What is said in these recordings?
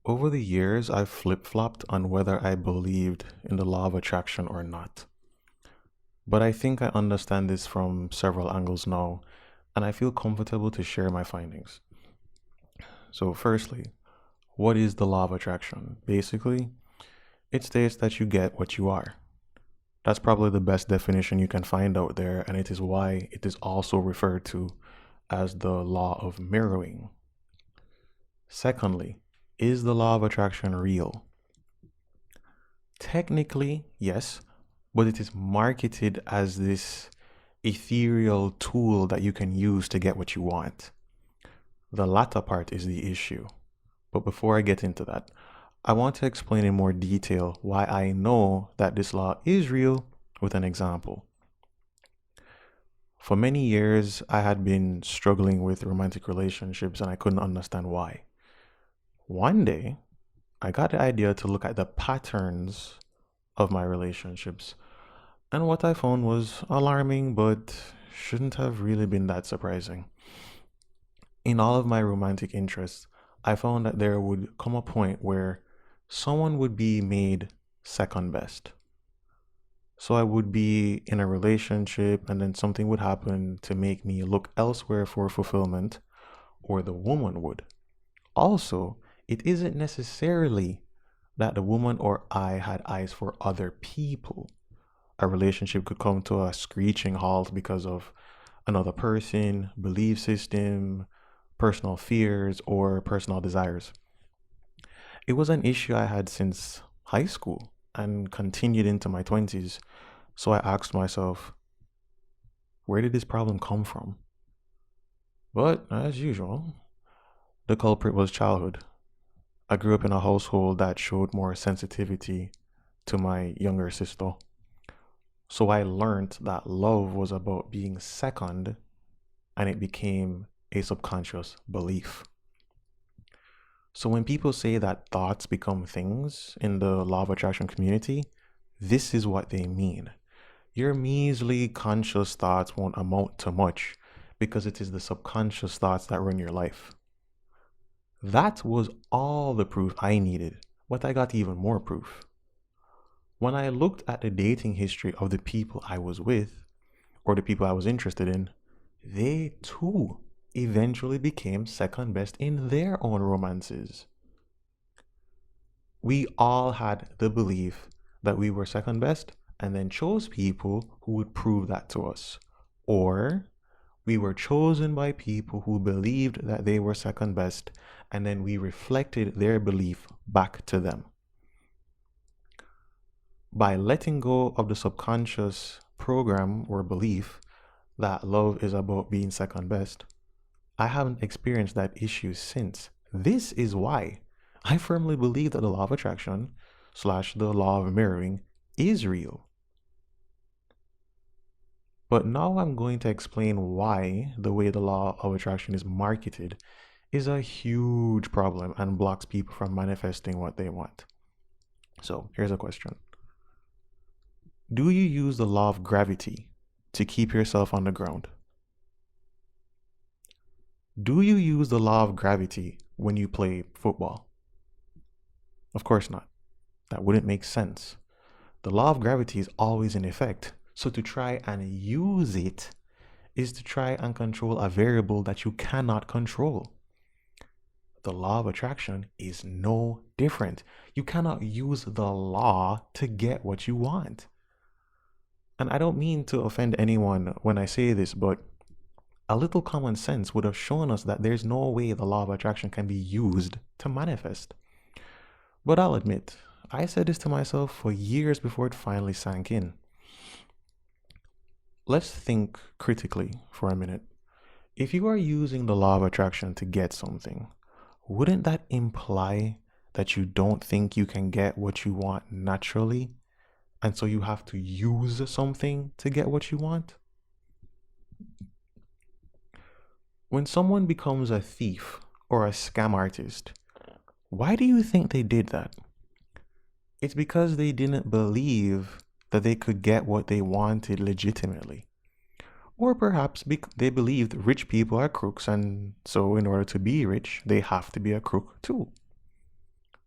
Over the years, I've flip-flopped on whether I believed in the law of attraction or not. But I think I understand this from several angles now, and I feel comfortable to share my findings. So, firstly, what is the law of attraction? Basically, it states that you get what you are. That's probably the best definition you can find out there, and it is why it is also referred to as the law of mirroring. Secondly, is the law of attraction real? Technically, yes, but it is marketed as this ethereal tool that you can use to get what you want. The latter part is the issue. But before I get into that, I want to explain in more detail why I know that this law is real with an example. For many years, I had been struggling with romantic relationships and I couldn't understand why. One day, I got the idea to look at the patterns of my relationships, and what I found was alarming, but shouldn't have really been that surprising. In all of my romantic interests, I found that there would come a point where someone would be made second best. So I would be in a relationship and then something would happen to make me look elsewhere for fulfillment, or the woman would. Also, it isn't necessarily that the woman or I had eyes for other people. A relationship could come to a screeching halt because of another person, belief system, personal fears, or personal desires. It was an issue I had since high school and continued into my 20s. So I asked myself, where did this problem come from? But as usual, the culprit was childhood. I grew up in a household that showed more sensitivity to my younger sister. So I learned that love was about being second, and it became a subconscious belief. So when people say that thoughts become things in the law of attraction community, this is what they mean. Your measly conscious thoughts won't amount to much because it is the subconscious thoughts that run your life. That was all the proof I needed, but I got even more proof. When I looked at the dating history of the people I was with, or the people I was interested in, they too eventually became second best in their own romances. We all had the belief that we were second best and then chose people who would prove that to us. Or we were chosen by people who believed that they were second best and then we reflected their belief back to them. By letting go of the subconscious program or belief that love is about being second best, I haven't experienced that issue since. This is why I firmly believe that the law of attraction slash the law of mirroring is real. But now I'm going to explain why the way the law of attraction is marketed is a huge problem and blocks people from manifesting what they want. So here's a question. Do you use the law of gravity to keep yourself on the ground? Do you use the law of gravity when you play football? Of course not. That wouldn't make sense. The law of gravity is always in effect. So to try and use it is to try and control a variable that you cannot control. The law of attraction is no different. You cannot use the law to get what you want. And I don't mean to offend anyone when I say this, but a little common sense would have shown us that there's no way the law of attraction can be used to manifest. But I'll admit, I said this to myself for years before it finally sank in. Let's think critically for a minute. If you are using the law of attraction to get something, wouldn't that imply that you don't think you can get what you want naturally? And so you have to use something to get what you want? When someone becomes a thief or a scam artist, why do you think they did that? It's because they didn't believe that they could get what they wanted legitimately. Or perhaps they believed rich people are crooks, and so in order to be rich, they have to be a crook too.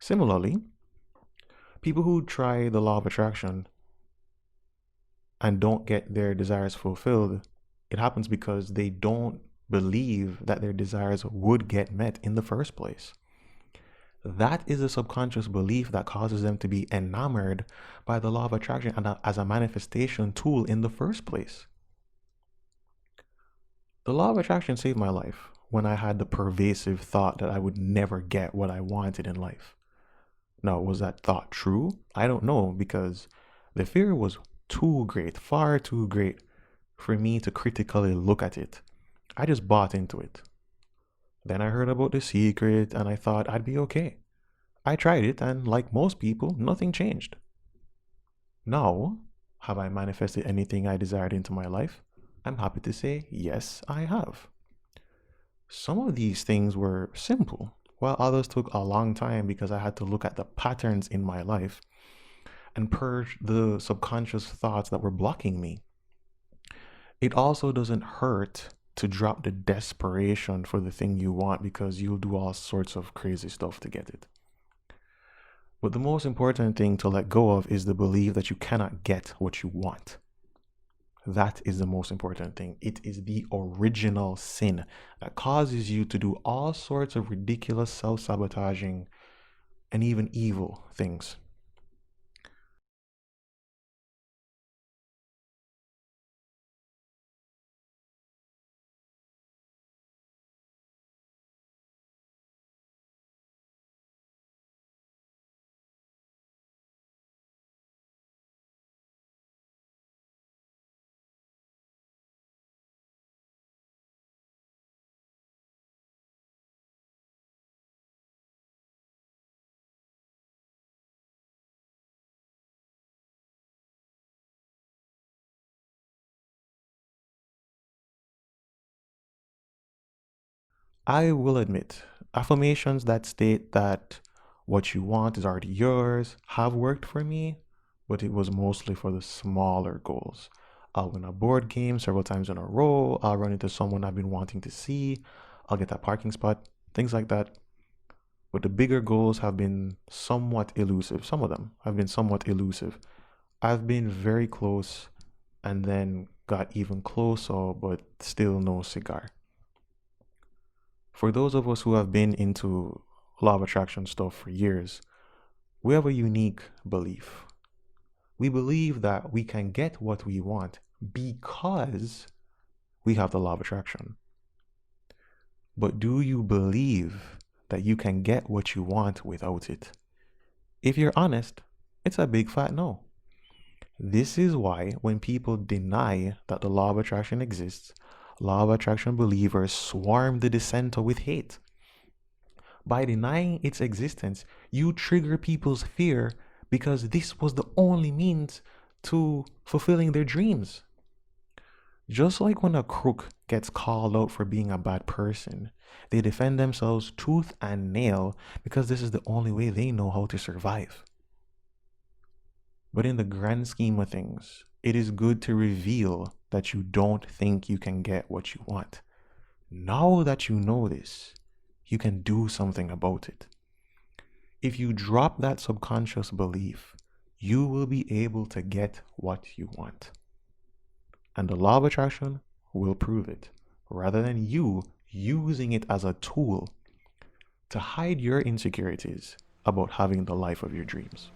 Similarly, people who try the law of attraction and don't get their desires fulfilled, it happens because they don't believe that their desires would get met in the first place. That is a subconscious belief that causes them to be enamored by the law of attraction and as a manifestation tool in the first place. The law of attraction saved my life when I had the pervasive thought that I would never get what I wanted in life. Now, was that thought true? I don't know, because the fear was too great, far too great for me to critically look at it. I just bought into it. Then I heard about The Secret and I thought I'd be okay. I tried it and, like most people, nothing changed. Now, have I manifested anything I desired into my life? I'm happy to say, yes, I have. Some of these things were simple, while others took a long time because I had to look at the patterns in my life and purge the subconscious thoughts that were blocking me. It also doesn't hurt to drop the desperation for the thing you want because you'll do all sorts of crazy stuff to get it. But the most important thing to let go of is the belief that you cannot get what you want. That is the most important thing. It is the original sin that causes you to do all sorts of ridiculous self-sabotaging and even evil things. I will admit, affirmations that state that what you want is already yours have worked for me, but it was mostly for the smaller goals. I'll win a board game several times in a row. I'll run into someone I've been wanting to see. I'll get that parking spot, things like that. But the bigger goals have been somewhat elusive. Some of them have been somewhat elusive. I've been very close and then got even closer, but still no cigar. For those of us who have been into law of attraction stuff for years, we have a unique belief. We believe that we can get what we want because we have the law of attraction. But do you believe that you can get what you want without it? If you're honest, it's a big fat no. This is why when people deny that the law of attraction exists, law of attraction believers swarm the dissenter with hate. By denying its existence, you trigger people's fear because this was the only means to fulfilling their dreams. Just like when a crook gets called out for being a bad person, they defend themselves tooth and nail because this is the only way they know how to survive. But in the grand scheme of things, it is good to reveal that you don't think you can get what you want. Now that you know this, you can do something about it. If you drop that subconscious belief, you will be able to get what you want. And the law of attraction will prove it, rather than you using it as a tool to hide your insecurities about having the life of your dreams.